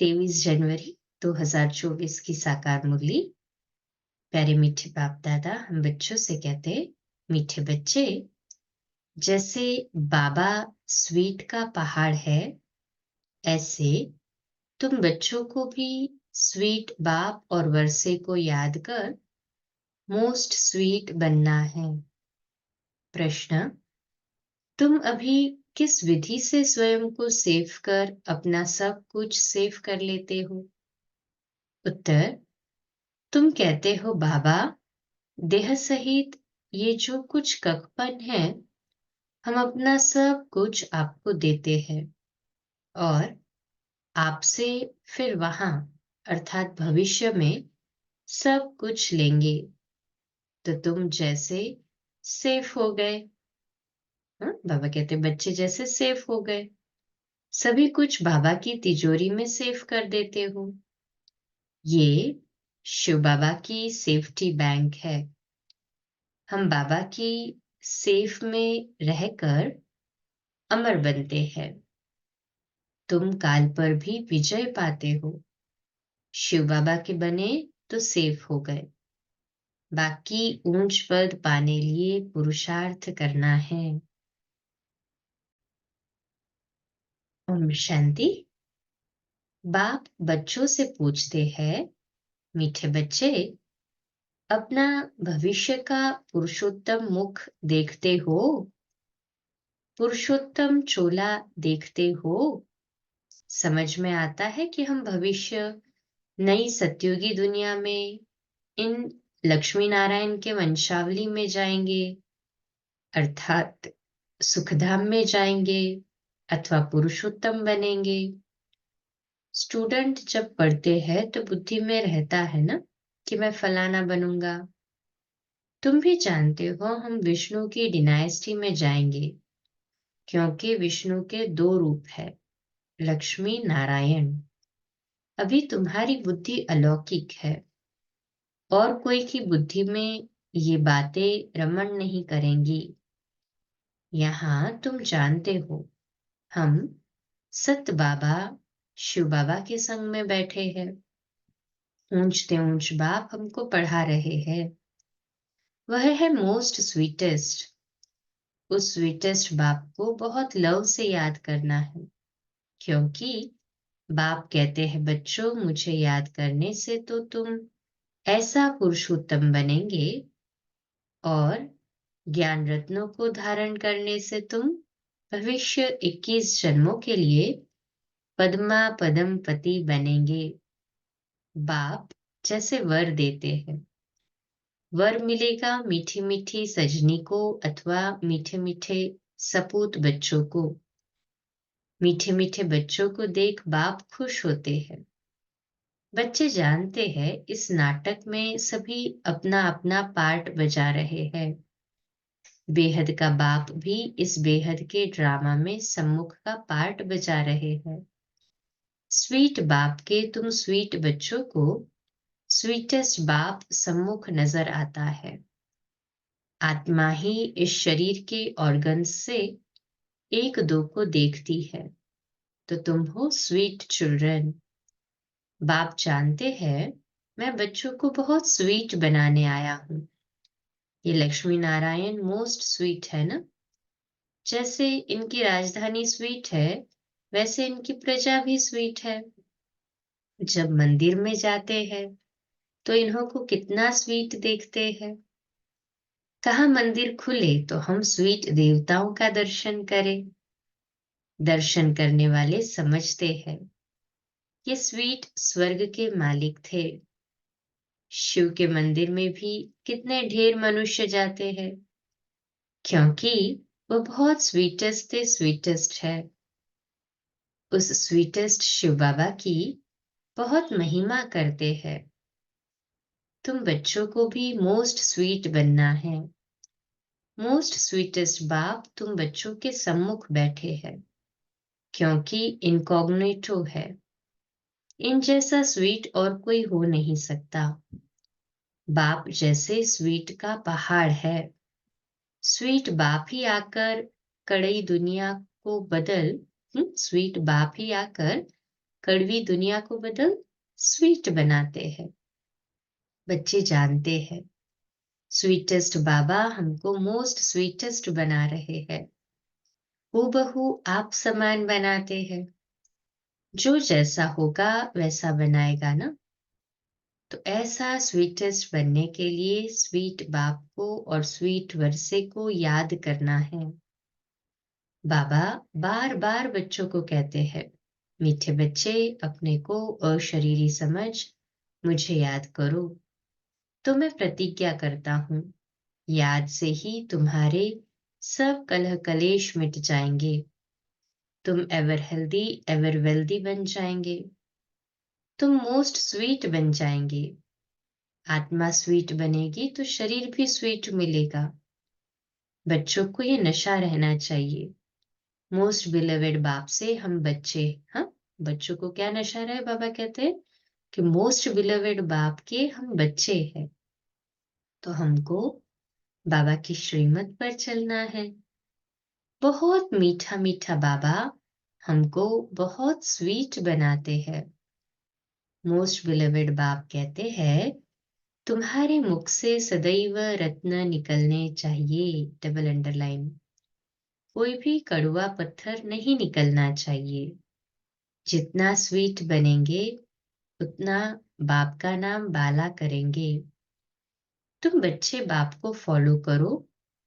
23 जनवरी 2024 की साकार मुरली। प्यारे मीठे बाप दादा हम बच्चों से कहते, मीठे बच्चे, जैसे बाबा स्वीट का पहाड़ है, ऐसे तुम बच्चों को भी स्वीट बाप और वर्षे को याद कर मोस्ट स्वीट बनना है। प्रश्न, तुम अभी किस विधि से स्वयं को सेव कर अपना सब कुछ सेव कर लेते हो? उत्तर, तुम कहते हो बाबा, देह सहित ये जो कुछ कखपन है, हम अपना सब कुछ आपको देते हैं और आपसे फिर वहां अर्थात भविष्य में सब कुछ लेंगे। तो तुम जैसे सेफ हो गए। बाबा कहते बच्चे जैसे सेफ हो गए, सभी कुछ बाबा की तिजोरी में सेव कर देते हो। ये शिव बाबा की सेफ्टी बैंक है। हम बाबा की सेफ में रहकर अमर बनते हैं। तुम काल पर भी विजय पाते हो। शिव बाबा के बने तो सेफ हो गए। बाकी ऊंच पद पाने लिए पुरुषार्थ करना है। ओम शांति। बाप बच्चों से पूछते हैं, मीठे बच्चे, अपना भविष्य का पुरुषोत्तम मुख देखते हो? पुरुषोत्तम चोला देखते हो? समझ में आता है कि हम भविष्य नई सत्युगी दुनिया में इन लक्ष्मी नारायण के वंशावली में जाएंगे, अर्थात सुखधाम में जाएंगे अथवा पुरुषोत्तम बनेंगे। स्टूडेंट जब पढ़ते हैं तो बुद्धि में रहता है ना कि मैं फलाना बनूंगा। तुम भी जानते हो हम विष्णु की डिनाइस्टी में जाएंगे, क्योंकि विष्णु के दो रूप है, लक्ष्मी नारायण। अभी तुम्हारी बुद्धि अलौकिक है और कोई की बुद्धि में ये बातें रमण नहीं करेंगी। यहाँ तुम जानते हो हम सत बाबा शिव बाबा के संग में बैठे हैं। ऊंचते ऊंच बाप हमको पढ़ा रहे हैं। वह है मोस्ट स्वीटेस्ट। उस स्वीटेस्ट बाप को बहुत लव से याद करना है, क्योंकि बाप कहते हैं बच्चों, मुझे याद करने से तो तुम ऐसा पुरुषोत्तम बनेंगे और ज्ञान रत्नों को धारण करने से तुम भविष्य 21 जन्मों के लिए पद्मा पदम पति बनेंगे। बाप जैसे वर देते हैं, वर मिलेगा मीठी मीठी सजनी को अथवा मीठे मीठे सपूत बच्चों को। मीठे मीठे बच्चों को देख बाप खुश होते हैं। बच्चे जानते हैं इस नाटक में सभी अपना अपना पार्ट बजा रहे हैं। बेहद का बाप भी इस बेहद के ड्रामा में सम्मुख का पार्ट बजा रहे हैं। स्वीट बाप के तुम स्वीट बच्चों को स्वीटेस्ट बाप सम्मुख नजर आता है। आत्मा ही इस शरीर के ऑर्गन्स से एक दो को देखती है, तो तुम हो स्वीट चिल्ड्रन। बाप जानते हैं मैं बच्चों को बहुत स्वीट बनाने आया हूं। ये लक्ष्मी नारायण मोस्ट स्वीट है ना। जैसे इनकी राजधानी स्वीट है, वैसे इनकी प्रजा भी स्वीट है। जब मंदिर में जाते हैं तो इन्हों को कितना स्वीट देखते हैं। कहाँ मंदिर खुले तो हम स्वीट देवताओं का दर्शन करें। दर्शन करने वाले समझते हैं ये स्वीट स्वर्ग के मालिक थे। शिव के मंदिर में भी कितने ढेर मनुष्य जाते हैं, क्योंकि वो बहुत स्वीटेस्ट है। उस स्वीटेस्ट शिव बाबा की बहुत महिमा करते हैं। तुम बच्चों को भी मोस्ट स्वीट बनना है। मोस्ट स्वीटेस्ट बाप तुम बच्चों के सम्मुख बैठे हैं, क्योंकि इनकॉग्निटो है। इन जैसा स्वीट और कोई हो नहीं सकता। बाप जैसे स्वीट का पहाड़ है। स्वीट बाप ही आकर कड़ई दुनिया को बदल स्वीट बाप ही आकर कड़वी दुनिया को बदल स्वीट बनाते हैं। बच्चे जानते हैं स्वीटेस्ट बाबा हमको मोस्ट स्वीटेस्ट बना रहे हैं। हूबहू आप समान बनाते हैं। जो जैसा होगा वैसा बनाएगा ना। तो ऐसा स्वीटेस्ट बनने के लिए स्वीट बाप को और स्वीट वर्षे को याद करना है। बाबा बार बार बच्चों को कहते हैं, मीठे बच्चे अपने को अशरीरी समझ मुझे याद करो। तो मैं प्रतिज्ञा करता हूँ, याद से ही तुम्हारे सब कलह कलेश मिट जाएंगे। तुम एवर हेल्दी एवर वेल्दी बन जाएंगे। तुम मोस्ट स्वीट बन जाएंगे। आत्मा स्वीट बनेगी तो शरीर भी स्वीट मिलेगा। बच्चों को ये नशा रहना चाहिए। मोस्ट बिलवेड बाप से हम बच्चे, हाँ, बच्चों को क्या नशा रहे? बाबा कहते हैं कि मोस्ट बिलवेड बाप के हम बच्चे हैं। तो हमको बाबा की श्रीमत पर चलना है। बहुत मीठा मीठा बाबा हमको बहुत स्वीट बनाते हैं। मोस्ट बिलवेड बाप कहते हैं, तुम्हारे मुख से सदैव रत्न निकलने चाहिए। Double underline. कोई भी कड़वा पत्थर नहीं निकलना चाहिए। जितना स्वीट बनेंगे उतना बाप का नाम बाला करेंगे। तुम बच्चे बाप को फॉलो करो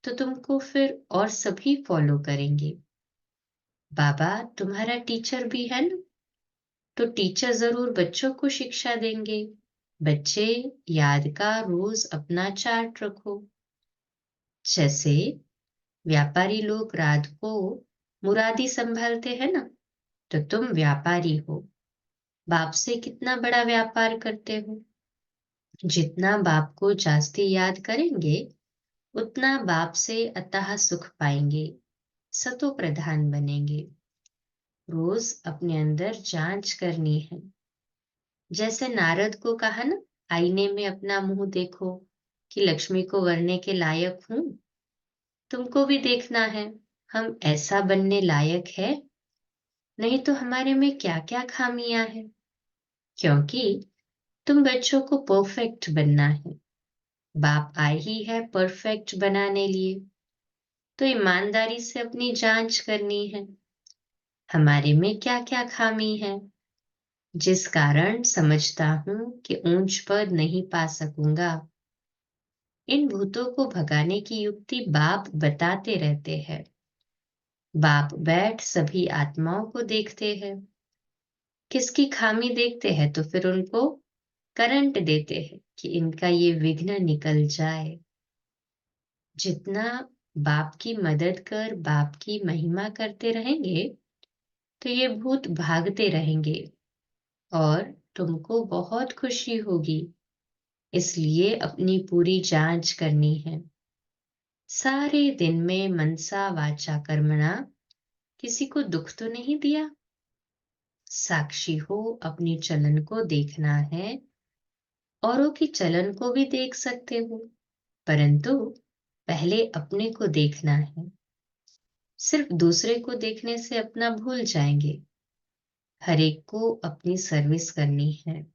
तो तुमको फिर और सभी फॉलो करेंगे। बाबा तुम्हारा टीचर भी है ना, तो टीचर जरूर बच्चों को शिक्षा देंगे। बच्चे याद का रोज अपना चार्ट रखो। जैसे व्यापारी लोग रात को मुरादी संभालते हैं ना, तो तुम व्यापारी हो। बाप से कितना बड़ा व्यापार करते हो। जितना बाप को जास्ती याद करेंगे उतना बाप से अतः सुख पाएंगे। सतो प्रधान बनेंगे। रोज अपने अंदर जांच करनी है। जैसे नारद को कहा ना, आईने में अपना मुंह देखो कि लक्ष्मी को वरने के लायक हूं। तुमको भी देखना है हम ऐसा बनने लायक है, नहीं तो हमारे में क्या क्या खामियां हैं। क्योंकि तुम बच्चों को परफेक्ट बनना है। बाप आए ही है परफेक्ट बनाने लिए। तो ईमानदारी से अपनी जांच करनी है, हमारे में क्या क्या खामी है, जिस कारण समझता हूं कि ऊंच पद नहीं पा सकूंगा। इन भूतों को भगाने की युक्ति बाप बताते रहते हैं। बाप बैठ सभी आत्माओं को देखते हैं। किसकी खामी देखते हैं तो फिर उनको करंट देते हैं कि इनका ये विघ्न निकल जाए। जितना बाप की मदद कर बाप की महिमा करते रहेंगे तो ये भूत भागते रहेंगे और तुमको बहुत खुशी होगी। इसलिए अपनी पूरी जांच करनी है। सारे दिन में मनसा वाचा कर्मणा किसी को दुख तो नहीं दिया। साक्षी हो, अपनी चलन को देखना है। औरों की चलन को भी देख सकते हो, परंतु पहले अपने को देखना है। सिर्फ दूसरे को देखने से अपना भूल जाएंगे। हर एक को अपनी सर्विस करनी है।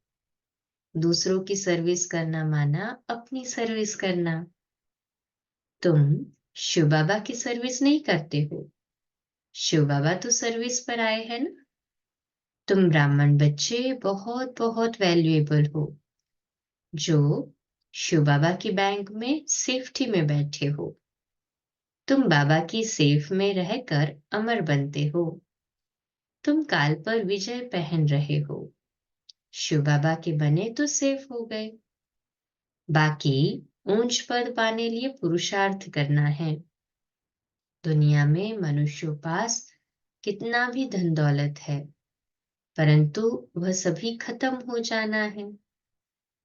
दूसरों की सर्विस करना माना अपनी सर्विस करना। तुम शिव बाबा की सर्विस नहीं करते हो। शिव बाबा तो सर्विस पर आए हैं ना। तुम ब्राह्मण बच्चे बहुत बहुत वैल्यूएबल हो, जो शिव बाबा की बैंक में सेफ्टी में बैठे हो। तुम बाबा की सेफ में रहकर अमर बनते हो। तुम काल पर विजय पहन रहे हो। शिव बाबा के बने तो सेफ हो गए। बाकी ऊंच पद पाने लिए पुरुषार्थ करना है। दुनिया में मनुष्यों पास कितना भी धन दौलत है, परंतु वह सभी खत्म हो जाना है।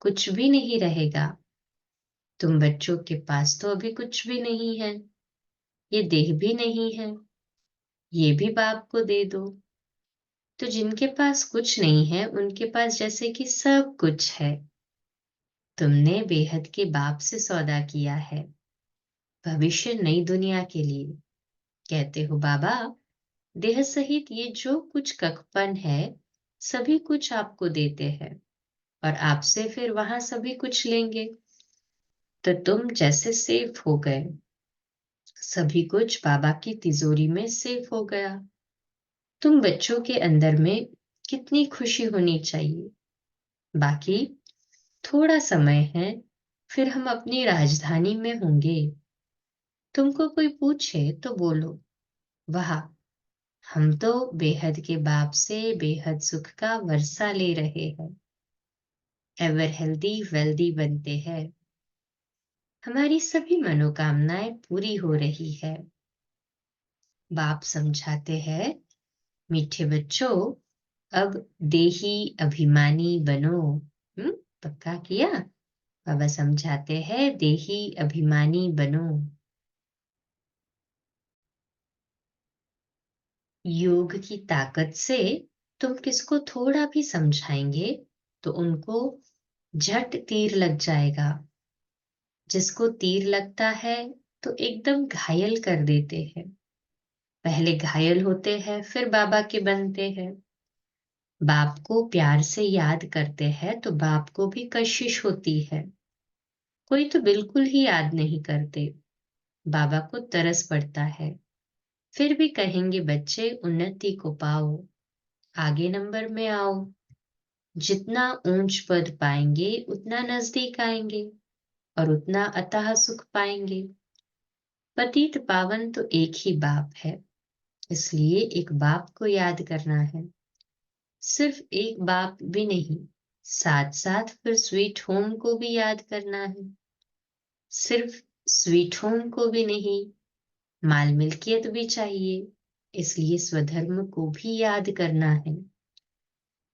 कुछ भी नहीं रहेगा। तुम बच्चों के पास तो अभी कुछ भी नहीं है। ये देह भी नहीं है, ये भी बाप को दे दो। तो जिनके पास कुछ नहीं है उनके पास जैसे कि सब कुछ है। तुमने बेहद के बाप से सौदा किया है, भविष्य नई दुनिया के लिए। कहते हो बाबा, देह सहित ये जो कुछ कखपन है सभी कुछ आपको देते हैं और आपसे फिर वहां सभी कुछ लेंगे, तो तुम जैसे सेफ हो गए, सभी कुछ बाबा की तिजोरी में सेफ हो गया। तुम बच्चों के अंदर में कितनी खुशी होनी चाहिए। बाकी थोड़ा समय है, फिर हम अपनी राजधानी में होंगे। तुमको कोई पूछे तो बोलो, वाह, हम तो बेहद के बाप से बेहद सुख का वर्षा ले रहे हैं, एवर हेल्दी वेल्दी बनते हैं, हमारी सभी मनोकामनाएं पूरी हो रही है। बाप समझाते हैं, मीठे बच्चों, अब देही अभिमानी बनो। हम्म, पक्का किया? बाबा समझाते हैं, देही अभिमानी बनो। योग की ताकत से तुम किसको थोड़ा भी समझाएंगे तो उनको झट तीर लग जाएगा। जिसको तीर लगता है तो एकदम घायल कर देते हैं। पहले घायल होते हैं, फिर बाबा के बनते हैं। बाप को प्यार से याद करते हैं तो बाप को भी कशिश होती है। कोई तो बिल्कुल ही याद नहीं करते, बाबा को तरस पड़ता है। फिर भी कहेंगे, बच्चे उन्नति को पाओ, आगे नंबर में आओ। जितना ऊंच पद पाएंगे उतना नजदीक आएंगे और उतना अतः सुख पाएंगे। पतित पावन तो एक ही बाप है, इसलिए एक बाप को याद करना है। सिर्फ एक बाप भी नहीं, साथ साथ फिर स्वीट होम को भी याद करना है। सिर्फ स्वीट होम को भी नहीं, माल मिल्कियत भी चाहिए, इसलिए स्वधर्म को भी याद करना है।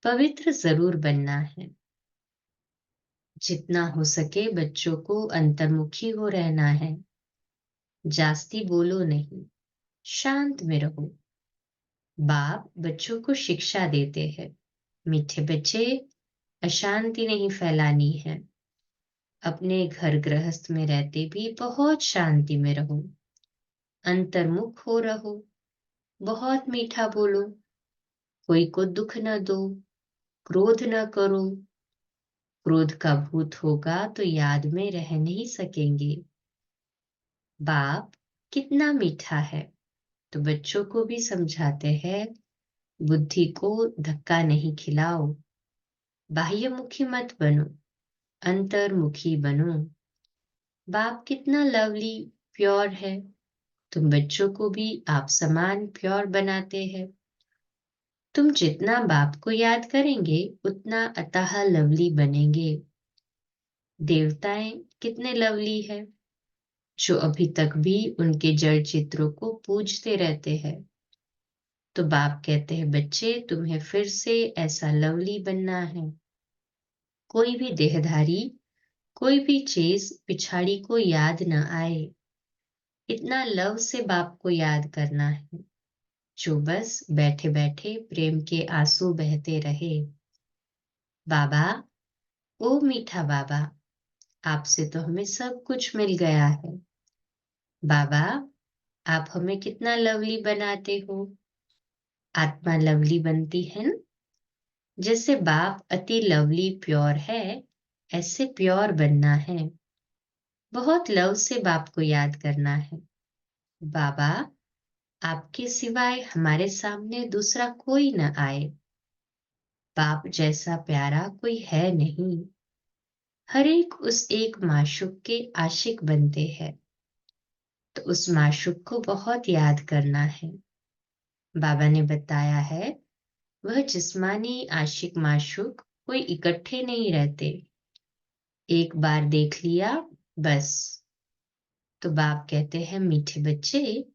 पवित्र जरूर बनना है। जितना हो सके बच्चों को अंतर्मुखी हो रहना है। जास्ती बोलो नहीं, शांत में रहो। बाप बच्चों को शिक्षा देते हैं, मीठे बच्चे, अशांति नहीं फैलानी है। अपने घर गृहस्थ में रहते भी बहुत शांति में रहो, अंतर्मुख हो रहो, बहुत मीठा बोलो, कोई को दुख न दो, क्रोध न करो। क्रोध का भूत होगा तो याद में रह नहीं सकेंगे। बाप कितना मीठा है, तो बच्चों को भी समझाते हैं, बुद्धि को धक्का नहीं खिलाओ, बाह्यमुखी मत बनो, अंतर्मुखी बनो। बाप कितना लवली प्योर है, तुम बच्चों को भी आप समान प्योर बनाते हैं। तुम जितना बाप को याद करेंगे उतना अतः लवली बनेंगे। देवताएं कितने लवली है, जो अभी तक भी उनके जड़ चित्रों को पूजते रहते हैं। तो बाप कहते हैं, बच्चे तुम्हें फिर से ऐसा लवली बनना है। कोई भी देहधारी, कोई भी चीज पिछाड़ी को याद न आए, इतना लव से बाप को याद करना है, जो बस बैठे बैठे प्रेम के आंसू बहते रहे। बाबा, ओ मीठा बाबा, आपसे तो हमें सब कुछ मिल गया है। बाबा, आप हमें कितना लवली बनाते हो। आत्मा लवली बनती है ना। जैसे बाप अति लवली प्योर है, ऐसे प्योर बनना है। बहुत लव से बाप को याद करना है। बाबा, आपके सिवाय हमारे सामने दूसरा कोई न आए। बाप जैसा प्यारा कोई है नहीं। हर एक उस एक माशूक के आशिक बनते हैं, तो उस माशूक को बहुत याद करना है। बाबा ने बताया है, वह जिस्मानी आशिक माशूक कोई इकट्ठे नहीं रहते, एक बार देख लिया बस। तो बाप कहते हैं, मीठे बच्चे,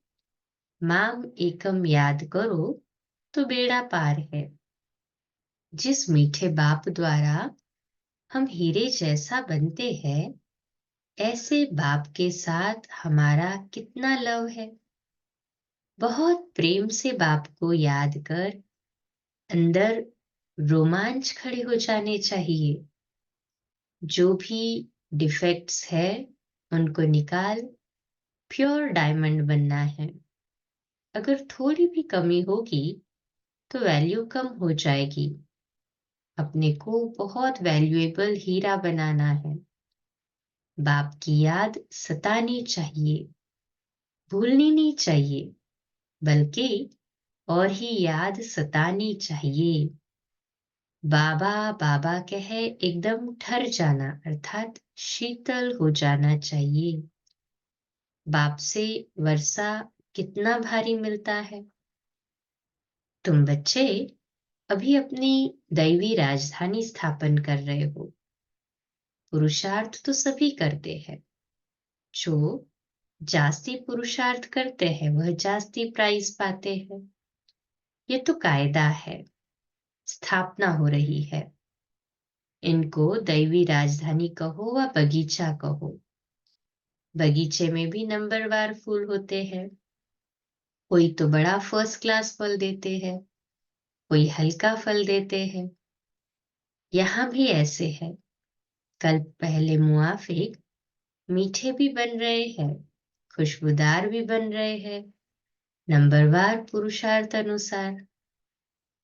माम एकम याद करो तो बेड़ा पार है। जिस मीठे बाप द्वारा हम हीरे जैसा बनते हैं, ऐसे बाप के साथ हमारा कितना लव है। बहुत प्रेम से बाप को याद कर अंदर रोमांच खड़े हो जाने चाहिए। जो भी डिफेक्ट्स है उनको निकाल प्योर डायमंड बनना है। अगर थोड़ी भी कमी होगी तो वैल्यू कम हो जाएगी, अपने को बहुत वैल्यूएबल हीरा बनाना है। बाप की याद सतानी चाहिए, भूलनी नहीं चाहिए, बल्कि और ही याद सतानी चाहिए। बाबा बाबा कहे एकदम ठर जाना, अर्थात शीतल हो जाना चाहिए। बाप से वर्षा कितना भारी मिलता है। तुम बच्चे अभी अपनी दैवी राजधानी स्थापन कर रहे हो। पुरुषार्थ तो सभी करते हैं। जो जास्ती पुरुषार्थ करते हैं वह जास्ती प्राइज पाते हैं। ये तो कायदा है, स्थापना हो रही है। इनको दैवी राजधानी कहो व बगीचा कहो। बगीचे में भी नंबरवार फूल होते हैं। कोई तो बड़ा फर्स्ट क्लास फल देते हैं, कोई हल्का फल देते हैं। यहाँ भी ऐसे है। कल पहले मुआफिक मीठे भी बन रहे हैं, खुशबूदार भी बन रहे हैं, नंबरवार पुरुषार्थ अनुसार।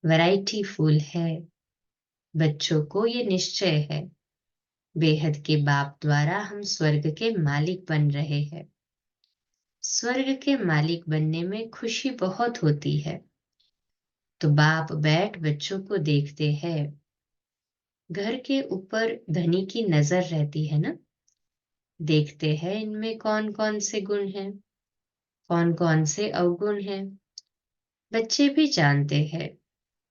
वैरायटी फुल है। बच्चों को ये निश्चय है, बेहद के बाप द्वारा हम स्वर्ग के मालिक बन रहे हैं। स्वर्ग के मालिक बनने में खुशी बहुत होती है। तो बाप बैठ बच्चों को देखते हैं। घर के ऊपर धनी की नजर रहती है ना। देखते हैं इनमें कौन कौन से गुण हैं, कौन कौन से अवगुण हैं। बच्चे भी जानते हैं,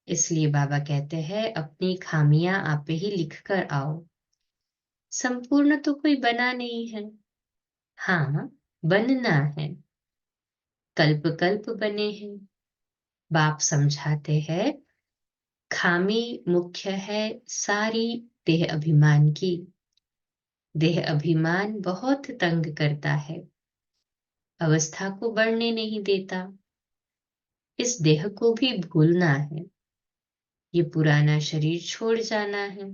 इसलिए बाबा कहते हैं अपनी खामियां आप ही लिख कर आओ। संपूर्ण तो कोई बना नहीं है। हाँ, बनना है। कल्प कल्प बने हैं। बाप समझाते हैं खामी मुख्य है सारी देह अभिमान की। देह अभिमान बहुत तंग करता है, अवस्था को बढ़ने नहीं देता। इस देह को भी भूलना है। ये पुराना शरीर छोड़ जाना है।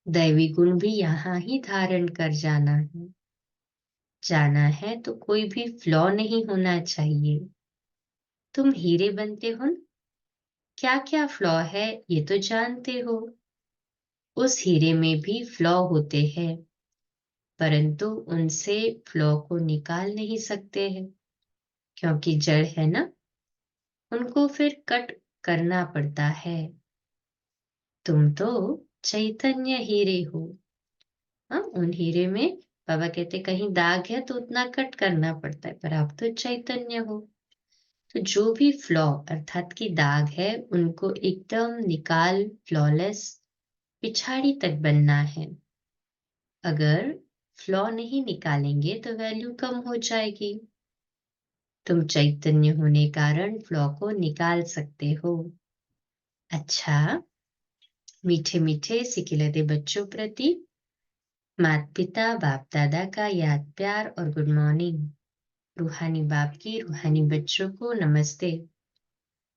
दैवी गुण भी यहाँ ही धारण कर जाना है। जाना है तो कोई भी फ्लॉ नहीं होना चाहिए। तुम हीरे बनते हो न? क्या क्या फ्लॉ है ये तो जानते हो। उस हीरे में भी फ्लॉ होते हैं, परंतु उनसे फ्लॉ को निकाल नहीं सकते हैं, क्योंकि जड़ है ना। उनको फिर कट करना पड़ता है। तुम तो चैतन्य हीरे हो। हाँ, उन हीरे में बाबा कहते कहीं दाग है तो उतना कट करना पड़ता है, पर आप तो चैतन्य हो। तो जो भी फ्लॉ अर्थात की दाग है उनको एकदम निकाल फ्लॉलेस पिछाड़ी तक बनना है। अगर फ्लॉ नहीं निकालेंगे तो वैल्यू कम हो जाएगी। तुम चैतन्य होने कारण फ्लॉ को निकाल सकते हो। अच्छा, मीठे मीठे सिकिलते बच्चों प्रति माता पिता बाप दादा का याद प्यार और गुड मॉर्निंग। रूहानी बाप की रूहानी बच्चों को नमस्ते।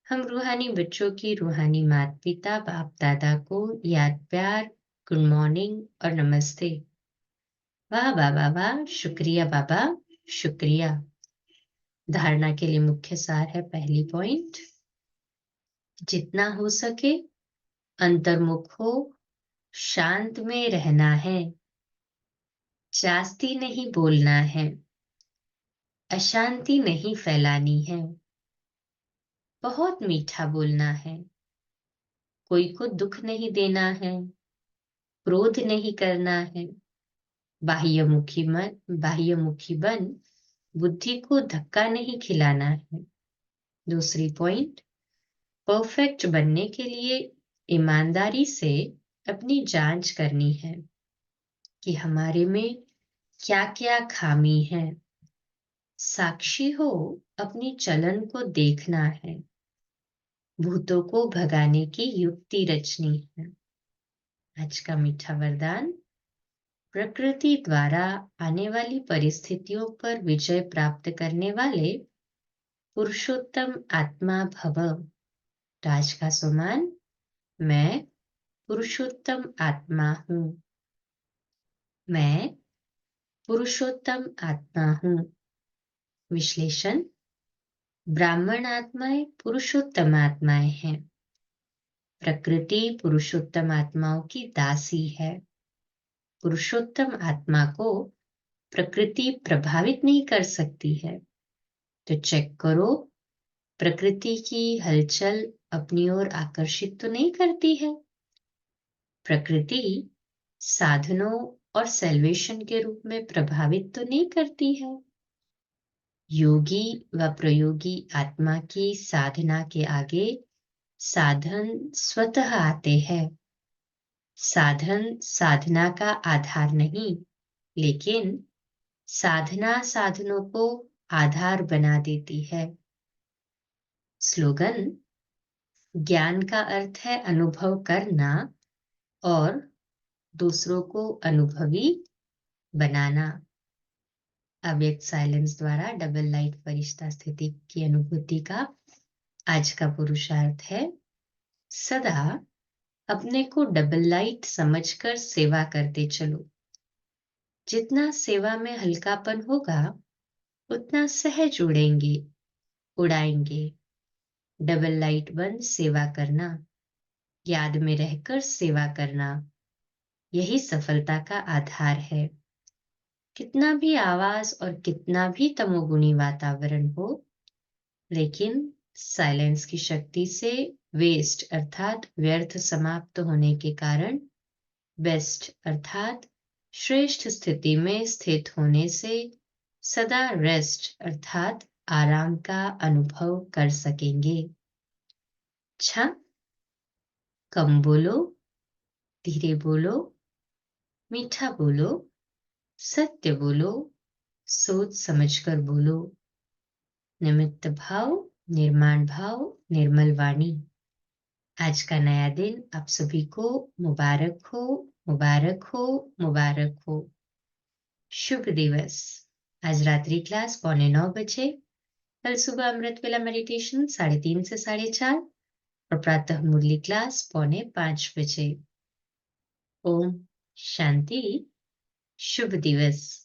हम रूहानी बच्चों की रूहानी माता पिता बाप दादा को याद प्यार, गुड मॉर्निंग और नमस्ते। वाह बाबा वाह, शुक्रिया बाबा, शुक्रिया। धारणा के लिए मुख्य सार है पहली पॉइंट, जितना हो सके अंतर्मुख हो, शांत में रहना है, जास्ती नहीं बोलना है, अशांति नहीं फैलानी है, बहुत मीठा बोलना है, कोई को दुख नहीं देना है, क्रोध नहीं करना है, बाह्यमुखी बन बुद्धि को धक्का नहीं खिलाना है। दूसरी पॉइंट, परफेक्ट बनने के लिए ईमानदारी से अपनी जांच करनी है कि हमारे में क्या क्या खामी है। साक्षी हो, अपनी चलन को देखना है, भूतों को भगाने की युक्ति रचनी है। आज का मीठा वरदान, प्रकृति द्वारा आने वाली परिस्थितियों पर विजय प्राप्त करने वाले पुरुषोत्तम आत्मा भव। आज का सुमान, मैं पुरुषोत्तम आत्मा हूँ। मैं पुरुषोत्तम आत्मा हूँ। विश्लेषण, ब्राह्मण आत्माएं पुरुषोत्तम आत्माएं हैं। प्रकृति पुरुषोत्तम आत्माओं की दासी है। पुरुषोत्तम आत्मा को प्रकृति प्रभावित नहीं कर सकती है। तो चेक करो, प्रकृति की हलचल अपनी ओर आकर्षित तो नहीं करती है। प्रकृति साधनों और सेल्वेशन के रूप में प्रभावित तो नहीं करती है। योगी व प्रयोगी आत्मा की साधना के आगे साधन स्वतः आते हैं। साधन साधना का आधार नहीं, लेकिन साधना साधनों को आधार बना देती है। स्लोगन: ज्ञान का अर्थ है अनुभव करना और दूसरों को अनुभवी बनाना। अव्यक्त साइलेंस द्वारा डबल लाइट फरिश्ता स्थिति की अनुभूति का आज का पुरुषार्थ है, सदा अपने को डबल लाइट समझकर सेवा करते चलो। जितना सेवा में हल्कापन होगा, उतना सहज उड़ाएंगे। डबल लाइट बन सेवा करना, याद में रहकर सेवा करना, यही सफलता का आधार है। कितना भी आवाज और कितना भी तमोगुणी वातावरण हो, लेकिन साइलेंस की शक्ति से वेस्ट अर्थात व्यर्थ समाप्त होने के कारण बेस्ट अर्थात श्रेष्ठ स्थिति में स्थित होने से सदा रेस्ट अर्थात आराम का अनुभव कर सकेंगे। अच्छा, कम बोलो, धीरे बोलो, मीठा बोलो, सत्य बोलो, सोच समझकर बोलो। निमित्त भाव, निर्माण भाव, निर्मल वाणी। आज का नया दिन आप सभी को मुबारक हो, मुबारक हो, मुबारक हो। शुभ दिवस। आज रात्रि क्लास 8:45 बजे, कल सुबह अमृत वेला मेडिटेशन 3:30 से 4:30 और प्रातः मुरली क्लास 4:45 बजे। ओम शांति। शुभ दिवस।